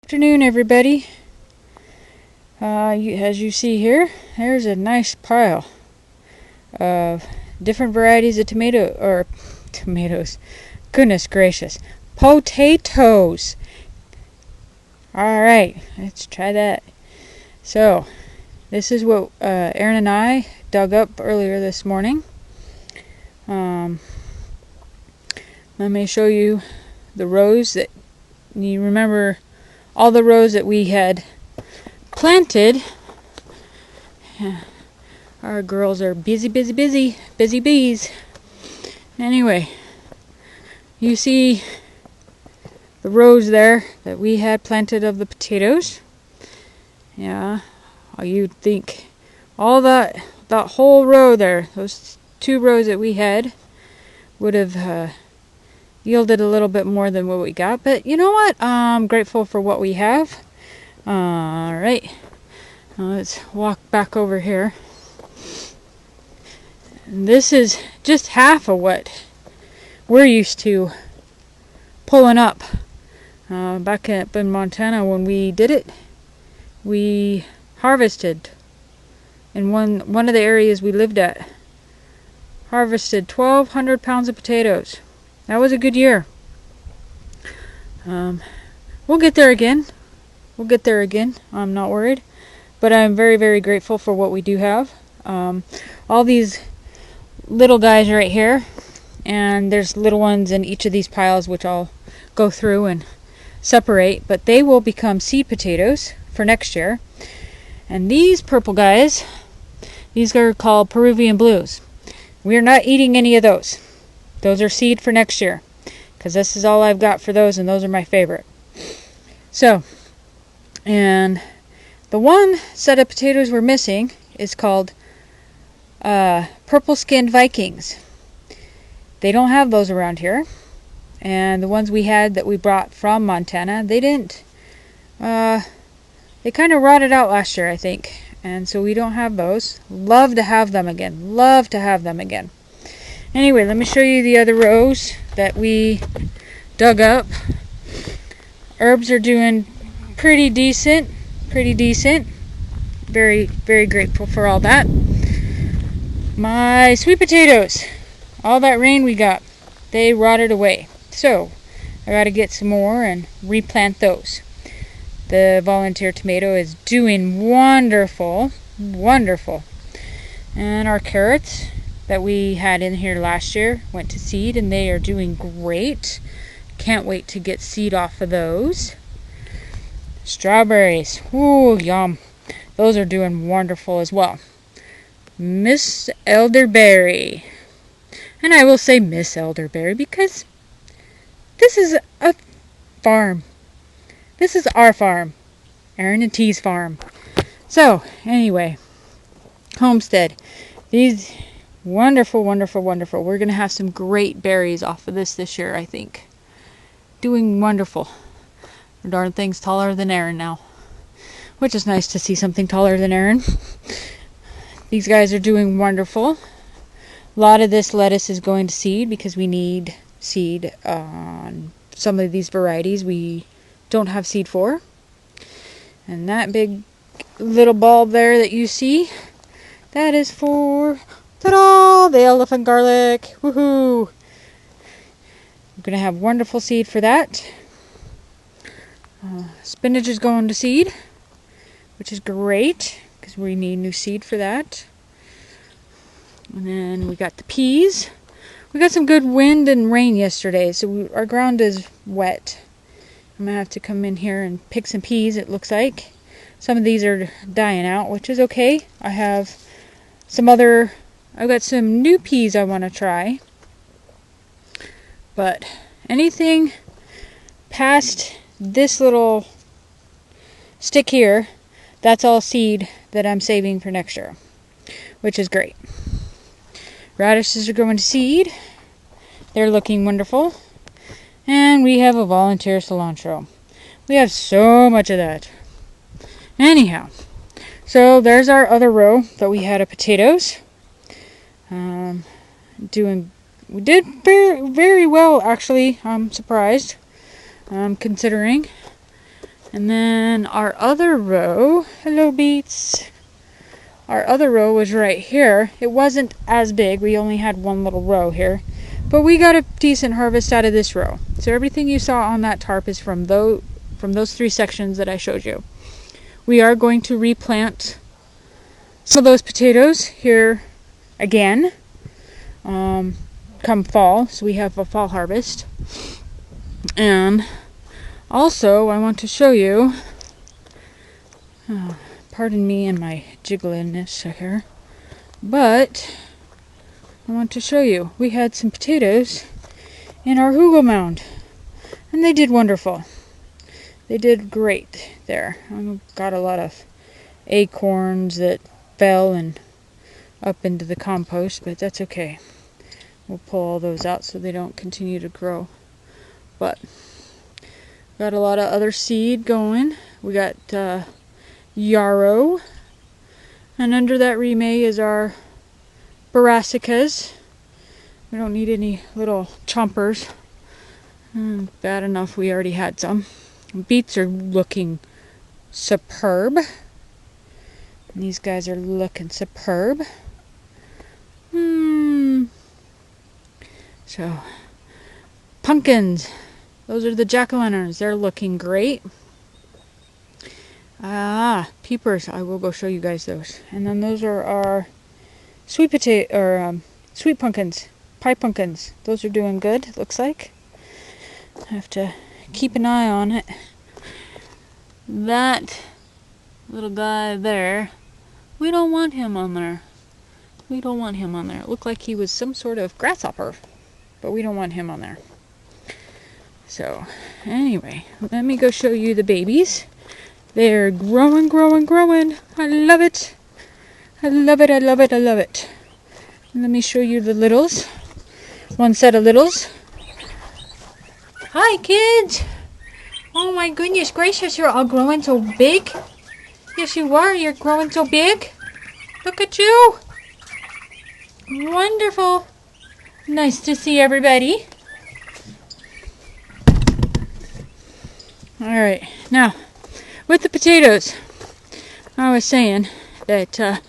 Afternoon, everybody. As you see here, there's a nice pile of different varieties of tomatoes. Goodness gracious, potatoes. All right, let's try that. So, this is what Aaron and I dug up earlier this morning. Let me show you the rows that you remember. All the rows that we had planted. Our girls are busy bees. Anyway, you see the rows there that we had planted of the potatoes. Yeah, you'd think all that whole row there, those 2 rows that we had, would have yielded a little bit more than what we got, but you know what? I'm grateful for what we have. Alright, let's walk back over here. This is just half of what we're used to pulling up. Back up in Montana when we did it, we harvested in one of the areas we lived at, harvested 1,200 pounds of potatoes. That was a good year. We'll get there again. I'm not worried. But I'm very grateful for what we do have. All these little guys right here. And there's little ones in each of these piles, which I'll go through and separate. But they will become seed potatoes for next year. And these purple guys, these are called Peruvian blues. We are not eating any of those. Those are seed for next year, because this is all I've got for those, and those are my favorite. So, and the one set of potatoes we're missing is called purple-skinned Vikings. They don't have those around here, and the ones we had that we brought from Montana, they didn't. They kind of rotted out last year, I think, and so we don't have those. Love to have them again. Anyway, let me show you the other rows that we dug up. Herbs are doing pretty decent. Very grateful for all that. My sweet potatoes, all that rain we got, they rotted away. So, I gotta get some more and replant those. The volunteer tomato is doing wonderful. And our carrots that we had in here last year went to seed, and they are doing great. Can't wait to get seed off of those. Strawberries, ooh, yum. Those are doing wonderful as well. Miss Elderberry. And I will say Miss Elderberry because this is a farm. This is our farm. Aaron and T's farm. So, anyway, Homestead. These wonderful. We're going to have some great berries off of this year, I think. Doing wonderful. The darn thing's taller than Aaron now. Which is nice to see something taller than Aaron. These guys are doing wonderful. A lot of this lettuce is going to seed because we need seed on some of these varieties we don't have seed for. And that big little bulb there that you see, that is for ta-da! The elephant garlic. Woohoo! I'm going to have wonderful seed for that. Spinach is going to seed, which is great because we need new seed for that. And then we got the peas. We got some good wind and rain yesterday, so our ground is wet. I'm going to have to come in here and pick some peas, it looks like. Some of these are dying out, which is okay. I've got some new peas I want to try. But anything past this little stick here, that's all seed that I'm saving for next year, which is great. Radishes are going to seed. They're looking wonderful. And we have a volunteer cilantro. We have so much of that. Anyhow, so there's our other row that we had of potatoes. We did very well, actually. I'm surprised, considering. And then our other row, hello beets. Our other row was right here. It wasn't as big. We only had one little row here. But we got a decent harvest out of this row. So everything you saw on that tarp is from those 3 sections that I showed you. We are going to replant some of those potatoes here again come fall. So we have a fall harvest. And also I want to show you, pardon me and my jiggliness here, but I want to show you, we had some potatoes in our hugel mound, and they did wonderful. They did great there. I got a lot of acorns that fell and up into the compost, but that's okay. We'll pull all those out so they don't continue to grow. But got a lot of other seed going. We got yarrow, and under that remay is our brassicas. We don't need any little chompers. Bad enough we already had some. Beets are looking superb. And these guys are looking superb. So, pumpkins. Those are the jack-o'-lanterns. They're looking great. Peepers. I will go show you guys those. And then those are our sweet pumpkins. Pie pumpkins. Those are doing good, looks like. I have to keep an eye on it. That little guy there, we don't want him on there. We don't want him on there. It looked like he was some sort of grasshopper, but we don't want him on there. So, anyway, let me go show you the babies. They're growing, growing, growing. I love it. I love it, I love it, I love it. Let me show you the littles. One set of littles. Hi, kids. Oh my goodness gracious, you're all growing so big. Yes, you are. You're growing so big. Look at you. Wonderful. Nice to see everybody. Alright, now, with the potatoes, I was saying that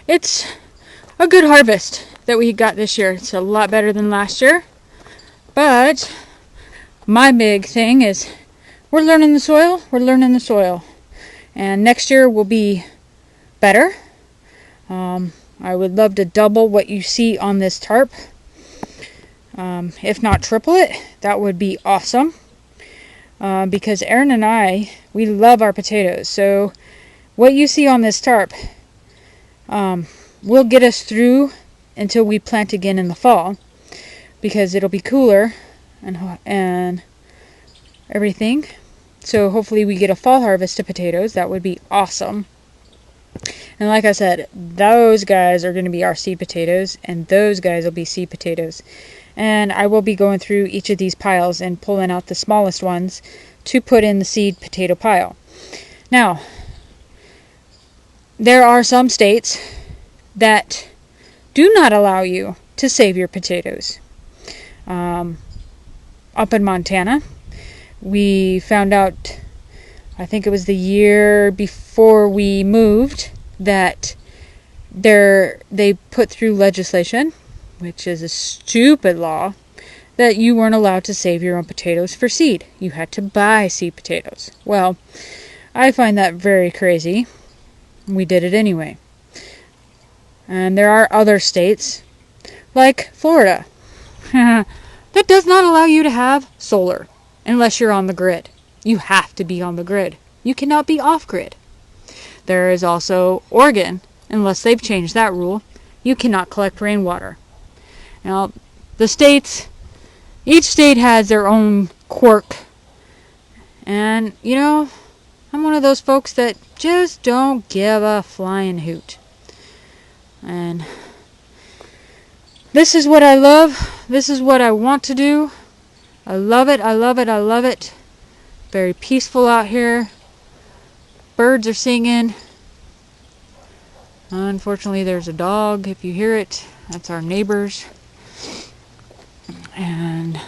it's a good harvest that we got this year. It's a lot better than last year. But my big thing is we're learning the soil. We're learning the soil. And next year will be better. I would love to double what you see on this tarp. If not triple it, that would be awesome. Because Erin and I, we love our potatoes. So what you see on this tarp will get us through until we plant again in the fall. Because it'll be cooler and everything. So hopefully we get a fall harvest of potatoes. That would be awesome. And like I said, those guys are going to be our seed potatoes, and those guys will be seed potatoes. And I will be going through each of these piles and pulling out the smallest ones to put in the seed potato pile. Now, there are some states that do not allow you to save your potatoes. Up in Montana, we found out, I think it was the year before we moved, that they put through legislation, which is a stupid law, that you weren't allowed to save your own potatoes for seed. You had to buy seed potatoes. Well, I find that very crazy. We did it anyway. And there are other states, like Florida, that does not allow you to have solar unless you're on the grid. You have to be on the grid. You cannot be off-grid. There is also Oregon, unless they've changed that rule, you cannot collect rainwater. Now, the states, each state has their own quirk. And, you know, I'm one of those folks that just don't give a flying hoot. And this is what I love. This is what I want to do. I love it, I love it, I love it. Very peaceful out here. Birds are singing. Unfortunately, there's a dog. If you hear it, that's our neighbors. And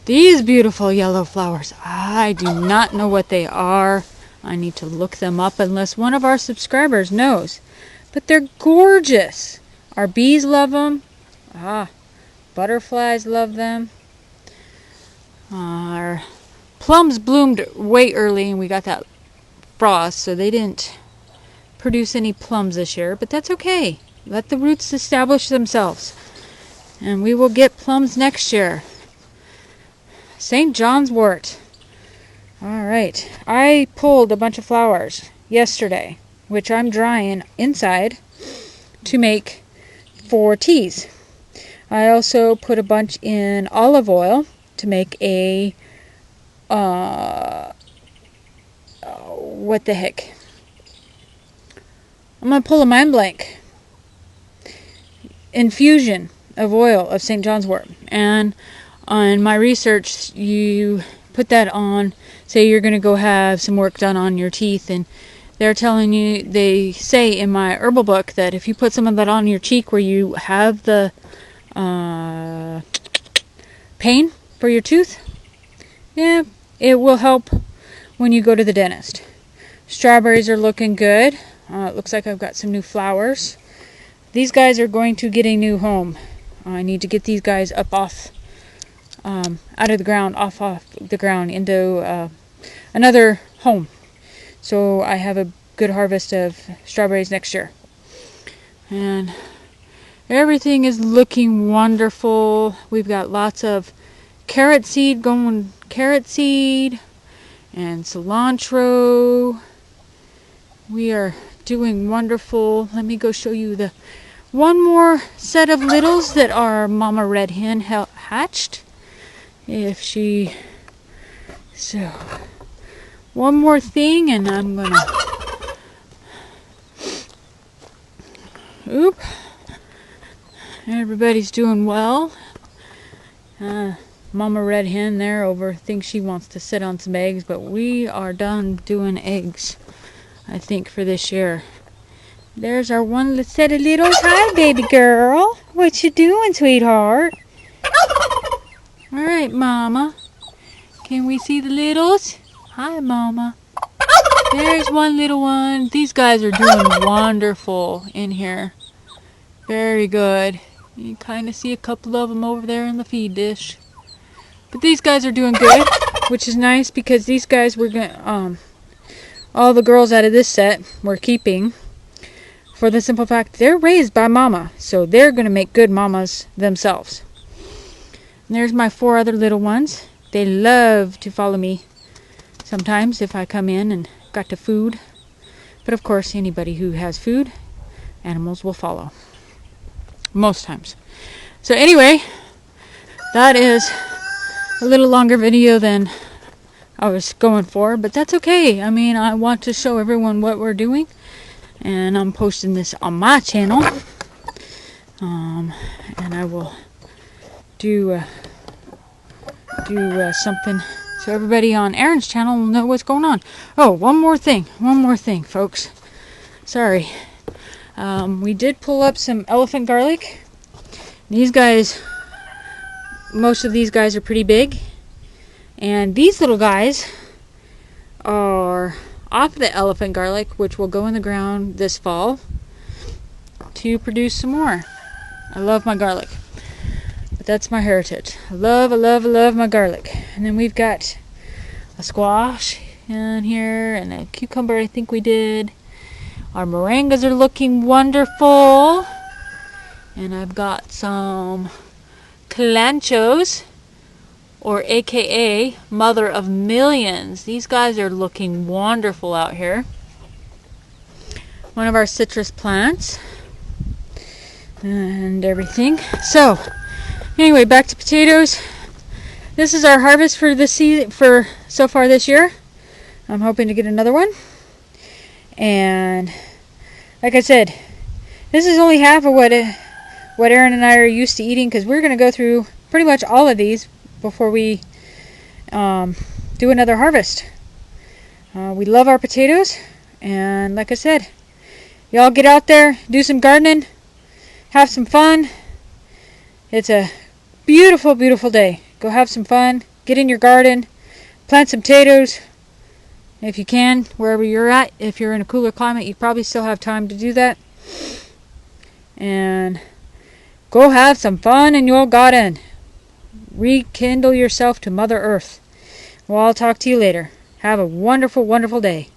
These beautiful yellow flowers, I do not know what they are. I need to look them up unless one of our subscribers knows. But they're gorgeous. Our bees love them. Butterflies love them. Our plums bloomed way early and we got that frost, so they didn't produce any plums this year, but that's okay. Let the roots establish themselves and we will get plums next year. St. John's wort. Alright, I pulled a bunch of flowers yesterday, which I'm drying inside to make 4 teas. I also put a bunch in olive oil to make a what the heck? I'm going to pull a mind blank. Infusion of oil of St. John's wort. And on my research, you put that on, say you're going to go have some work done on your teeth, and they're telling you, they say in my herbal book that if you put some of that on your cheek where you have the pain for your tooth, yeah, it will help when you go to the dentist. Strawberries are looking good. It looks like I've got some new flowers. These guys are going to get a new home. I need to get these guys up off, out of the ground, off the ground into another home. So I have a good harvest of strawberries next year. And everything is looking wonderful. We've got lots of carrot seed and cilantro. We are doing wonderful. Let me go show you the one more set of littles that our mama red hen hatched. So one more thing, and I'm gonna everybody's doing well. Mama red hen there thinks she wants to sit on some eggs, but we are done doing eggs, I think, for this year. There's our one set of littles. Hi, baby girl. What you doing, sweetheart? All right, Mama. Can we see the littles? Hi, Mama. There's one little one. These guys are doing wonderful in here. Very good. You kind of see a couple of them over there in the feed dish. But these guys are doing good, which is nice because these guys we're going all the girls out of this set we're keeping for the simple fact they're raised by Mama, so they're going to make good mamas themselves. And there's my 4 other little ones. They love to follow me sometimes if I come in and got to food. But of course, anybody who has food, animals will follow. Most times. So anyway, that is a little longer video than I was going for, but that's okay. I mean, I want to show everyone what we're doing, and I'm posting this on my channel. And I will do something so everybody on Aaron's channel will know what's going on. Oh, one more thing, folks. Sorry. We did pull up some elephant garlic. These guys, most of these guys are pretty big. And these little guys are off the elephant garlic, which will go in the ground this fall to produce some more. I love my garlic. But that's my heritage. I love my garlic. And then we've got a squash in here and a cucumber, I think we did. Our moringas are looking wonderful. And I've got some calanchos, or AKA mother of millions. These guys are looking wonderful out here. One of our citrus plants and everything. So anyway, back to potatoes. This is our harvest for this season, for so far this year. I'm hoping to get another one. And like I said, this is only half of what Aaron and I are used to eating, because we're going to go through pretty much all of these before we do another harvest. We love our potatoes, and like I said, y'all get out there, do some gardening, have some fun. It's a beautiful, beautiful day. Go have some fun. get in your garden, plant some potatoes if you can, wherever you're at. If you're in a cooler climate, you probably still have time to do that. And go have some fun in your garden. Rekindle yourself to Mother Earth. Well, I'll talk to you later. Have a wonderful, wonderful day.